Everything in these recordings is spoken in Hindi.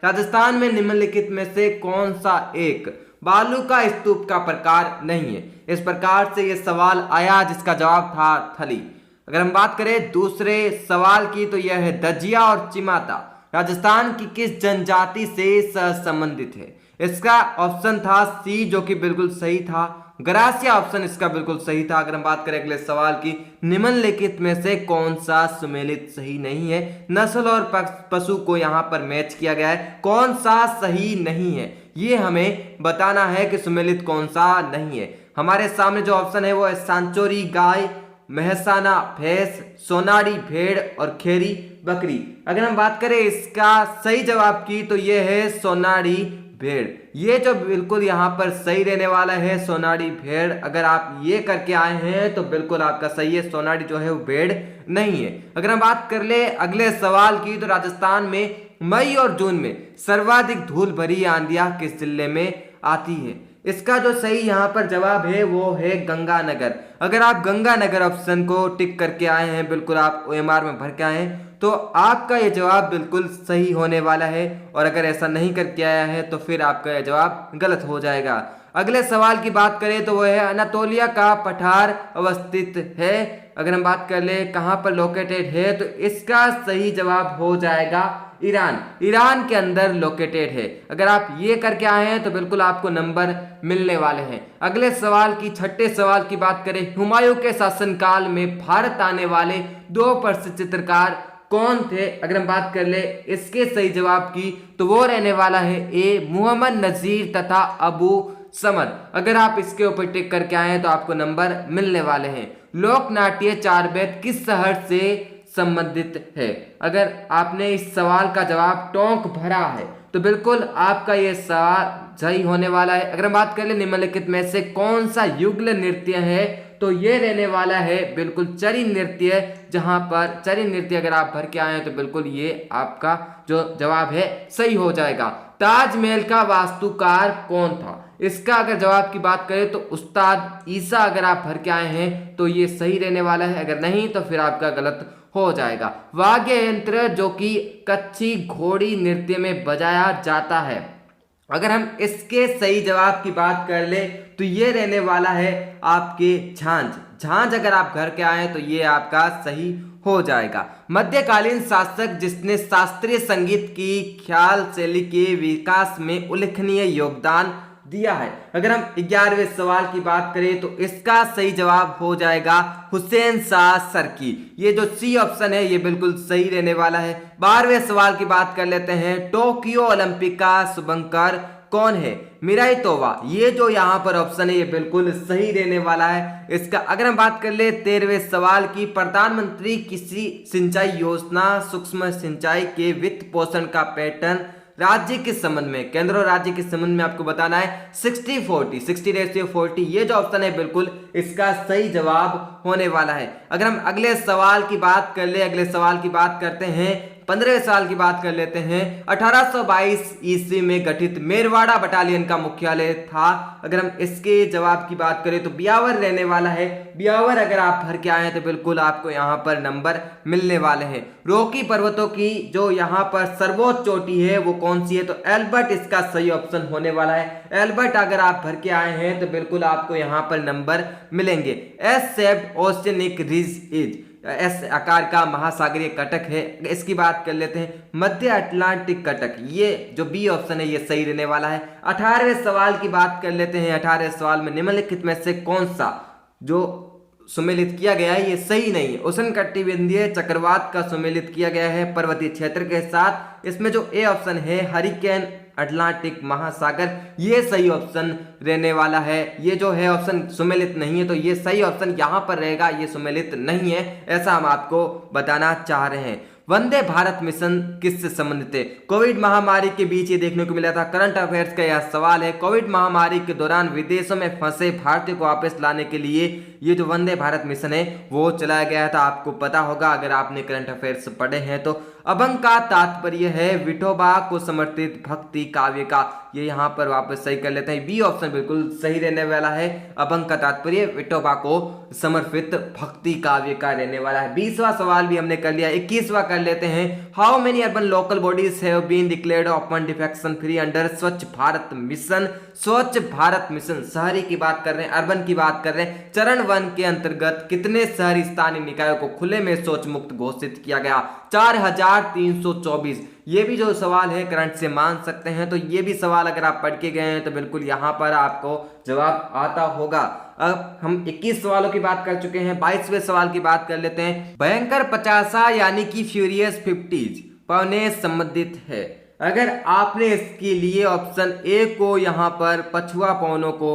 राजस्थान में निम्नलिखित में से कौन सा एक बालू का स्तूप का प्रकार नहीं है? इस प्रकार से यह सवाल आया जिसका जवाब था थली। अगर हम बात करें दूसरे सवाल की तो यह है दजिया और चिमाता राजस्थान की किस जनजाति से संबंधित है? इसका ऑप्शन था सी जो कि बिल्कुल सही था, गरासिया ऑप्शन इसका बिल्कुल सही था। अगर हम बात करें अगले सवाल की, निम्नलिखित में से कौन सा सुमेलित सही नहीं है? नस्ल और पशु को यहाँ पर मैच किया गया है, कौन सा सही नहीं है ये हमें बताना है कि सुमेलित कौन सा नहीं है। हमारे सामने जो ऑप्शन है वो है सांचोरी गाय, मेहसाना भैंस, सोनाड़ी भेड़ और खेरी बकरी। अगर हम बात करें इसका सही जवाब की तो ये है सोनाड़ी भेड़। ये जो बिल्कुल यहाँ पर सही रहने वाला है सोनाड़ी भेड़। अगर आप ये करके आए हैं तो बिल्कुल आपका सही है, सोनाड़ी जो है वो भेड़ नहीं है। अगर हम बात कर ले अगले सवाल की तो राजस्थान में मई और जून में सर्वाधिक धूल भरी आंधियां किस जिले में आती है? इसका जो सही यहाँ पर जवाब है वो है गंगानगर। अगर आप गंगानगर ऑप्शन को टिक करके आए हैं, बिल्कुल आप OMR में भर के आए हैं, तो आपका ये जवाब बिल्कुल सही होने वाला है। और अगर ऐसा नहीं करके आया है तो फिर आपका यह जवाब गलत हो जाएगा। अगले सवाल की बात करें तो वह है अनातोलिया का पठार अवस्थित है। अगर हम बात कर ले कहाँ पर लोकेटेड है तो इसका सही जवाब हो जाएगा ईरान। ईरान के अंदर लोकेटेड है। अगर आप ये करके आए हैं तो बिल्कुल आपको नंबर मिलने वाले हैं। अगले सवाल की छठे सवाल की बात करें, हुमायूं के शासनकाल में भारत आने वाले 2 प्रसिद्ध चित्रकार कौन थे? अगर हम बात कर ले इसके सही जवाब की तो वो रहने वाला है ए मोहम्मद नजीर तथा अबू समद। अगर आप इसके ऊपर टिक करके आए हैं तो आपको नंबर मिलने वाले हैं। लोक नाट्य चार वेद किस शहर से संबंधित है? अगर आपने इस सवाल का जवाब टोंक भरा है तो बिल्कुल आपका ये सवाल सही होने वाला है। अगर हम बात कर ले निम्नलिखित में से कौन सा युगल नृत्य है तो ये रहने वाला है बिल्कुल चरी नृत्य। जहां पर चरी नृत्य अगर आप भर के आए हैं तो बिल्कुल ये आपका जो जवाब है सही हो जाएगा। ताजमहल का वास्तुकार कौन था? इसका अगर जवाब की बात करें तो उस्ताद ईसा अगर आप भर के आए हैं तो ये सही रहने वाला है, अगर नहीं तो फिर आपका गलत हो जाएगा। वाद्य यंत्र जो कि कच्छी घोड़ी नृत्य में बजाया जाता है, अगर हम इसके सही जवाब की बात कर ले तो ये रहने वाला है आपके झांझ। झांझ अगर आप घर के आए तो ये आपका सही हो जाएगा। मध्यकालीन शासक जिसने शास्त्रीय संगीत की ख्याल शैली के विकास में उल्लेखनीय योगदान दिया है? अगर हम 11वें सवाल की बात करें तो इसका सही जवाब हो जाएगा हुसैन शाह सरकी। ये जो सी ऑप्शन है ये बिल्कुल सही रहने वाला है। 12वें सवाल की बात कर लेते हैं, टोक्यो ओलंपिक का शुभंकर कौन है? मिराई तोवा। ये जो यहाँ पर ऑप्शन है ये बिल्कुल सही रहने वाला है इसका। अगर हम बात कर ले 13वें सवाल की, प्रधानमंत्री कृषि सिंचाई योजना सूक्ष्म सिंचाई के वित्त पोषण का पैटर्न राज्य के संबंध में, केंद्र और राज्य के संबंध में आपको बताना है 60-40, 60:40। ये जो ऑप्शन है बिल्कुल इसका सही जवाब होने वाला है। अगर हम अगले सवाल की बात कर ले, अगले सवाल की बात करते हैं 15वें साल की बात कर लेते हैं। 1822 ईस्वी में गठित मेरवाड़ा बटालियन का मुख्यालय था। अगर हम इसके जवाब की बात करें तो ब्यावर रहने वाला है। ब्यावर अगर आप भर के आए हैं तो बिल्कुल आपको यहाँ पर नंबर मिलने वाले हैं। रॉकी पर्वतों की जो यहाँ पर सर्वोच्च चोटी है वो कौन सी है? तो एल्बर्ट इसका सही ऑप्शन होने वाला है। एल्बर्ट अगर आप भर के आए हैं तो बिल्कुल आपको यहाँ पर नंबर मिलेंगे। S shaped oceanic ridge is, S आकार का महासागरीय कटक है। इसकी बात कर लेते हैं मध्य अटलांटिक कटक। ये जो बी ऑप्शन है ये सही रहने वाला है। 18वें सवाल की बात कर लेते हैं। 18वें सवाल में निम्नलिखित में से कौन सा जो सुमेलित किया गया है ये सही नहीं है? उष्णकटिबंधीय चक्रवात का सुमेलित किया गया है पर्वतीय क्षेत्र के साथ। इसमें जो ए ऑप्शन है हरिकेन अटलांटिक महासागर, ये सही ऑप्शन रहने वाला है। ये जो है ऑप्शन सुमेलित नहीं है तो ये सही ऑप्शन यहाँ पर रहेगा, ये सुमेलित नहीं है, ऐसा हम आपको बताना चाह रहे हैं। वंदे भारत मिशन किससे संबंधित है? कोविड महामारी के बीच ये देखने को मिला था। करंट अफेयर्स का यह सवाल है। कोविड महामारी के दौरान विदेशों में फंसे भारतीयों को वापस लाने के लिए ये जो वंदे भारत मिशन है वो चलाया गया था। आपको पता होगा अगर आपने करंट अफेयर्स पढ़े हैं तो। अभंग का तात्पर्य है विठोबा को समर्पित भक्ति काव्य का। ये यहाँ पर वापस सही कर लेते हैं, बी ऑप्शन बिल्कुल सही रहने वाला है। अभंग का तात्पर्य विठोबा को समर्पित भक्ति काव्य का रहने वाला है। 20वां सवाल भी हमने कर लिया। 21वां कर लेते हैं। How many urban local bodies have been declared open defection free under Swachh Bharat mission. स्वच्छ भारत मिशन, शहरी की बात कर रहे हैं, अर्बन की बात कर रहे हैं। चरण 1 के अंतर्गत कितने शहरी स्थानीय निकायों को खुले में शौच मुक्त घोषित किया गया? 4324। ये भी जो सवाल है करंट से मान सकते हैं, तो ये भी सवाल अगर आप पढ़ के गए हैं तो बिल्कुल यहाँ पर आपको जवाब आता होगा। अब हम 21 सवालों की बात कर चुके हैं। 22वें सवाल की बात कर लेते हैं। भयंकर 50 यानी कि फ्यूरियस 50 पौने संबंधित है। अगर आपने इसके लिए ऑप्शन ए को यहाँ पर पछुआ पौनों को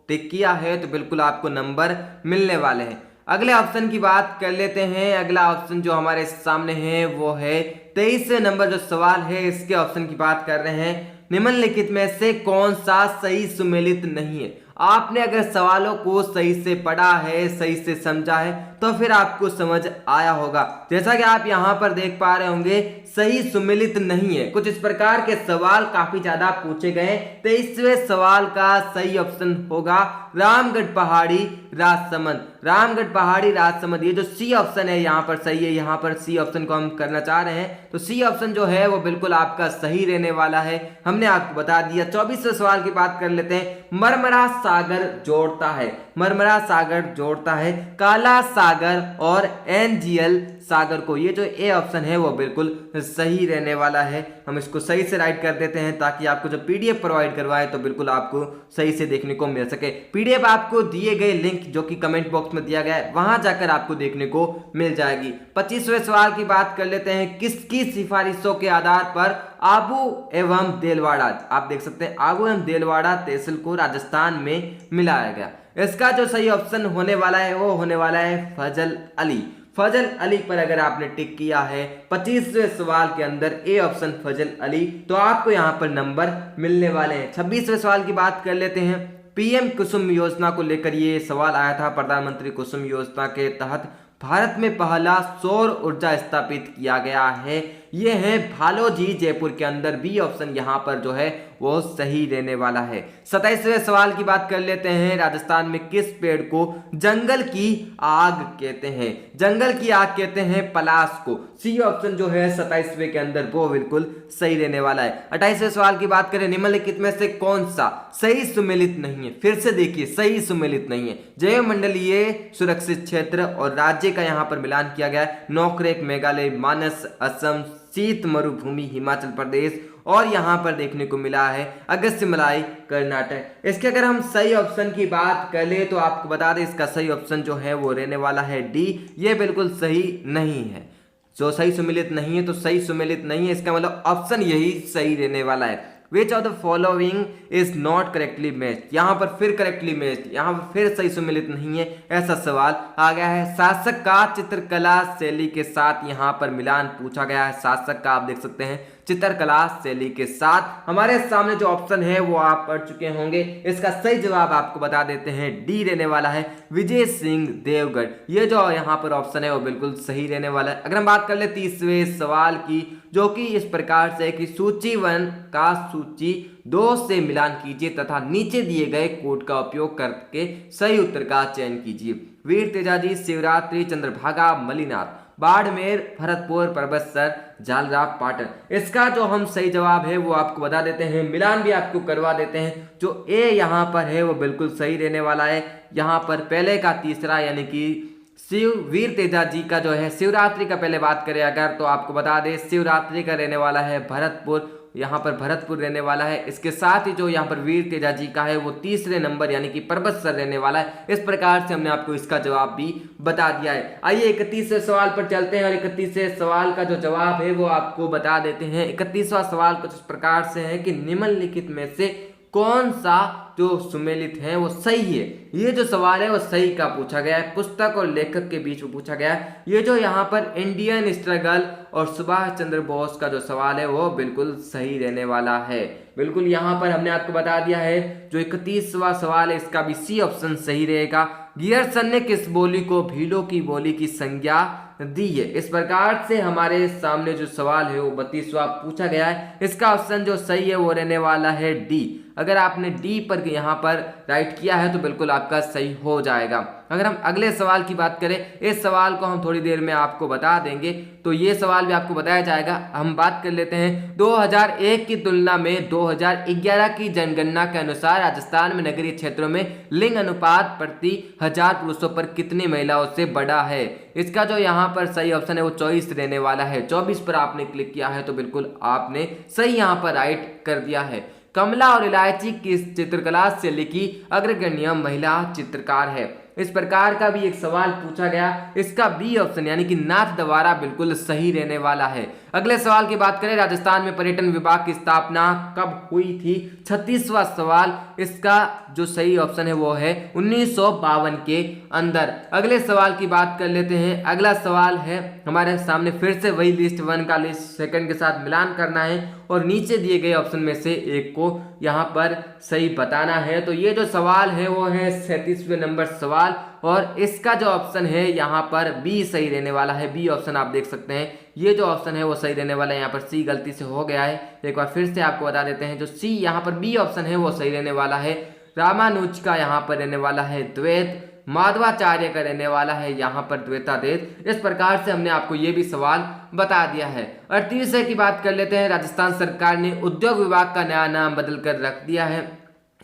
टिक किया है तो बिल्कुल आपको नंबर मिलने वाले हैं। अगले ऑप्शन की बात कर लेते हैं। अगला ऑप्शन जो हमारे सामने है वो है 23 नंबर जो सवाल है, इसके ऑप्शन की बात कर रहे हैं। निम्नलिखित में से कौन सा सही सुमेलित नहीं है? आपने अगर सवालों को सही से पढ़ा है, सही से समझा है, तो फिर आपको समझ आया होगा। जैसा कि आप यहाँ पर देख पा रहे होंगे, सही सुमेलित नहीं है। कुछ इस प्रकार के सवाल काफी ज्यादा पूछे गए। 23वें सवाल का सही ऑप्शन होगा रामगढ़ पहाड़ी राजसमंद। रामगढ़ पहाड़ी राजसमंद, ये जो सी ऑप्शन है यहाँ पर सही है। यहाँ पर सी ऑप्शन को हम करना चाह रहे हैं, तो सी ऑप्शन जो है वो बिल्कुल आपका सही रहने वाला है। हमने आपको बता दिया। 24वें सवाल की बात कर लेते हैं। मरमरा सागर जोड़ता है, मरमरा सागर जोड़ता है काला सागर और एनजीएल सागर को। ये जो ए ऑप्शन है वो बिल्कुल सही रहने वाला है। हम इसको सही से राइट कर देते हैं ताकि आपको जो पीडीएफ प्रोवाइड करवाए तो बिल्कुल आपको सही से देखने को मिल सके। पीडीएफ आपको दिए गए लिंक जो कि कमेंट बॉक्स में दिया गया है, वहां जाकर आपको देखने को मिल जाएगी। 25वें सवाल की बात कर लेते हैं। किसकी सिफारिशों के आधार पर आबू एवं देलवाड़ा, आप देख सकते हैं आबू एवं देलवाड़ा तहसील को राजस्थान में मिलाया गया? इसका जो सही ऑप्शन होने वाला है वो होने वाला है फजल अली। फजल अली पर अगर आपने टिक किया है 25वें सवाल के अंदर ए ऑप्शन फजल अली, तो आपको यहां पर नंबर मिलने वाले हैं। 26वें सवाल की बात कर लेते हैं। पीएम कुसुम योजना को लेकर ये सवाल आया था। प्रधानमंत्री कुसुम योजना के तहत भारत में पहला सौर ऊर्जा स्थापित किया गया है। ये है भालोजी जयपुर के अंदर। बी ऑप्शन यहाँ पर जो है वो सही रहने वाला है। 27वें सवाल की बात कर लेते हैं। राजस्थान में किस पेड़ को जंगल की आग कहते हैं? जंगल की आग कहते हैं पलाश को। सी ऑप्शन जो है 27वें के अंदर वो बिल्कुल सही रहने वाला है। 28वें सवाल की बात करें। निम्नलिखित में से कौन सा सही सुमेलित नहीं है? फिर से देखिए, सही सुमेलित नहीं है। जैव मंडलीय सुरक्षित क्षेत्र और राज्य का यहाँ पर मिलान किया गया है। नोकरेक मेघालय, मानस असम, शीत मरुभूमि हिमाचल प्रदेश, और यहां पर देखने को मिला है अगस्त्यमलाई कर्नाटक। इसके अगर हम सही ऑप्शन की बात कर ले तो आपको बता दें इसका सही ऑप्शन जो है वो रहने वाला है डी। ये बिल्कुल सही नहीं है। जो सही सुमेलित नहीं है तो सही सुमेलित नहीं है, इसका मतलब ऑप्शन यही सही रहने वाला है। Which of the following is not correctly matched? यहाँ पर फिर करेक्टली मैच्ड, यहाँ पर फिर सही सुमेलित नहीं है, ऐसा सवाल आ गया है। शासक का चित्रकला शैली के साथ यहाँ पर मिलान पूछा गया है। शासक का आप देख सकते हैं चित्रकला शैली के साथ। हमारे सामने जो ऑप्शन है वो आप पढ़ चुके होंगे। इसका सही जवाब आपको बता देते हैं, डी रहने वाला है विजय सिंह देवगढ़। ये जो यहाँ पर ऑप्शन है वो बिल्कुल सही रहने वाला है। अगर हम बात कर ले 30वें सवाल की, जो कि इस प्रकार से कि सूची 1 का सूची 2 से मिलान कीजिए तथा नीचे दिए गए कोड का उपयोग करके सही उत्तर का चयन कीजिए। वीर तेजाजी, शिवरात्रि, चंद्रभागा, मलिनाथ, बाड़मेर, भरतपुर, परबतसर, जालरा, पाटन। इसका जो हम सही जवाब है वो आपको बता देते हैं, मिलान भी आपको करवा देते हैं। जो ए यहाँ पर है वो बिल्कुल सही रहने वाला है। यहाँ पर पहले का तीसरा यानी कि वीर तेजाजी का जो है शिवरात्रि का पहले बात करें अगर, तो आपको बता दें शिवरात्रि का रहने वाला है भरतपुर। यहाँ पर भरतपुर रहने वाला है। इसके साथ ही जो यहाँ पर वीर तेजाजी का है वो तीसरे नंबर यानी कि परबतसर रहने वाला है। इस प्रकार से हमने आपको इसका जवाब भी बता दिया है। आइए 31वें सवाल पर चलते हैं और 31वें सवाल का जो जवाब है वो आपको बता देते हैं। 31वां सवाल कुछ इस प्रकार से है कि निम्नलिखित में से कौन सा जो सुमेलित है वो सही है? ये जो सवाल है वो सही का पूछा गया है, पुस्तक और लेखक के बीच में पूछा गया है। ये जो यहाँ पर इंडियन स्ट्रगल और सुभाष चंद्र बोस का जो सवाल है वो बिल्कुल सही रहने वाला है। बिल्कुल यहाँ पर हमने आपको बता दिया है। जो 31वां सवाल है इसका भी सी ऑप्शन सही रहेगा। गियरसन ने किस बोली को भीलों की बोली की संज्ञा दी है। इस प्रकार से हमारे सामने जो सवाल है वो 32वां पूछा गया है। इसका ऑप्शन जो सही है वो रहने वाला है डी। अगर आपने डी पर यहाँ पर राइट किया है तो बिल्कुल आपका सही हो जाएगा। अगर हम अगले सवाल की बात करें, इस सवाल को हम थोड़ी देर में आपको बता देंगे, तो ये सवाल भी आपको बताया जाएगा। हम बात कर लेते हैं 2001 की तुलना में 2011 की जनगणना के अनुसार राजस्थान में नगरीय क्षेत्रों में लिंग अनुपात प्रति 1000 पुरुषों पर कितनी महिलाओं से बड़ा है। इसका जो यहाँ पर सही ऑप्शन है वो 24 रहने वाला है। 24 पर आपने क्लिक किया है तो बिल्कुल आपने सही यहाँ पर राइट कर दिया है। कमला और इलायची किस चित्रकला से लिखी अग्रगण्य महिला चित्रकार है। इस प्रकार का भी एक सवाल पूछा गया। इसका बी ऑप्शन यानी कि नाथ द्वारा बिल्कुल सही रहने वाला है। अगले सवाल की बात करें, राजस्थान में पर्यटन विभाग की स्थापना कब हुई थी। 36वां सवाल, इसका जो सही ऑप्शन है वो है 1952 के अंदर। अगले सवाल की बात कर लेते हैं। अगला सवाल है हमारे सामने फिर से वही लिस्ट 1 का लिस्ट सेकंड के साथ मिलान करना है और नीचे दिए गए ऑप्शन में से एक को यहाँ पर सही बताना है। तो ये जो सवाल है वो है 37वें नंबर सवाल और इसका जो ऑप्शन है यहाँ पर बी सही रहने वाला है। बी ऑप्शन आप देख सकते हैं, ये जो ऑप्शन है वो सही रहने वाला है। यहाँ पर सी गलती से हो गया है, एक बार फिर से आपको बता देते हैं। जो सी यहाँ पर बी ऑप्शन है वो सही रहने वाला है। रामानुज का यहाँ पर रहने वाला है द्वैत, माधवाचार्य का रहने वाला है यहाँ पर द्वैताद्वैत। इस प्रकार से हमने आपको ये भी सवाल बता दिया है। 38वें की बात कर लेते हैं। राजस्थान सरकार ने उद्योग विभाग का नया नाम बदल कर रख दिया है,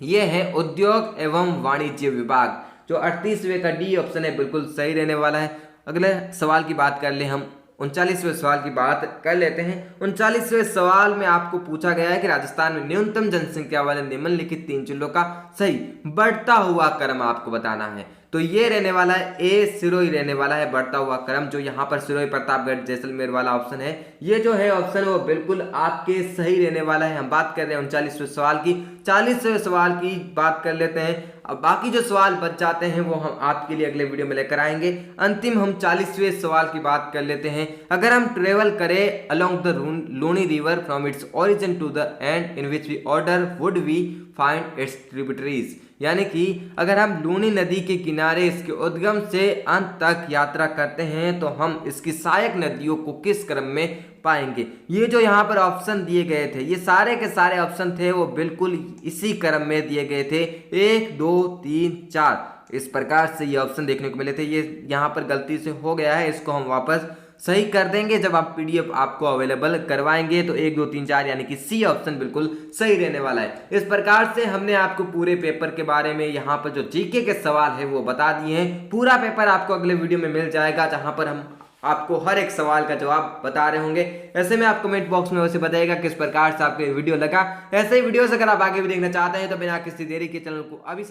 ये है उद्योग एवं वाणिज्य विभाग। जो 38वें का डी ऑप्शन है बिल्कुल सही रहने वाला है। अगले सवाल की बात कर ले, हम 39वें सवाल की बात कर लेते हैं। 39वें सवाल में आपको पूछा गया है कि राजस्थान में न्यूनतम जनसंख्या वाले निम्नलिखित 3 जिलों का सही बढ़ता हुआ क्रम आपको बताना है। तो ये रहने वाला है ए सिरोही रहने वाला है बढ़ता हुआ क्रम। जो यहाँ पर सिरोही, प्रतापगढ़, जैसलमेर वाला ऑप्शन है, ये जो है ऑप्शन वो बिल्कुल आपके सही रहने वाला है। हम बात कर रहे हैं 39वें सवाल की। 40वें सवाल की बात कर लेते हैं। अब बाकी जो सवाल बच जाते हैं वो हम आपके लिए अगले वीडियो में लेकर आएंगे। अंतिम हम 40वें सवाल की बात कर लेते हैं। अगर हम ट्रेवल करें along the Luni river from its origin to the end in which we order would we find its tributaries, यानी कि अगर हम लूनी नदी के किनारे इसके उद्गम से अंत तक यात्रा करते हैं तो हम इसकी सहायक नदियों को किस क्रम में पाएंगे। ये जो यहाँ पर ऑप्शन दिए गए थे, ये सारे के सारे ऑप्शन थे वो बिल्कुल इसी क्रम में दिए गए थे, 1 2 3 4 इस प्रकार से ये ऑप्शन देखने को मिले थे। ये यहाँ पर गलती से हो गया है, इसको हम वापस सही कर देंगे जब आप पीडीएफ आपको अवेलेबल करवाएंगे। तो 1 2 3 4 यानी कि सी ऑप्शन बिल्कुल सही रहने वाला है। इस प्रकार से हमने आपको पूरे पेपर के बारे में यहाँ पर जो जीके के सवाल है वो बता दिए हैं। पूरा पेपर आपको अगले वीडियो में मिल जाएगा जहां पर हम आपको हर एक सवाल का जवाब बता रहे होंगे। ऐसे में आप कमेंट बॉक्स में वैसे बताइएगा किस प्रकार से आपको वीडियो लगा। ऐसे ही वीडियोस अगर आप आगे भी देखना चाहते हैं तो बिना किसी देरी के चैनल को अभी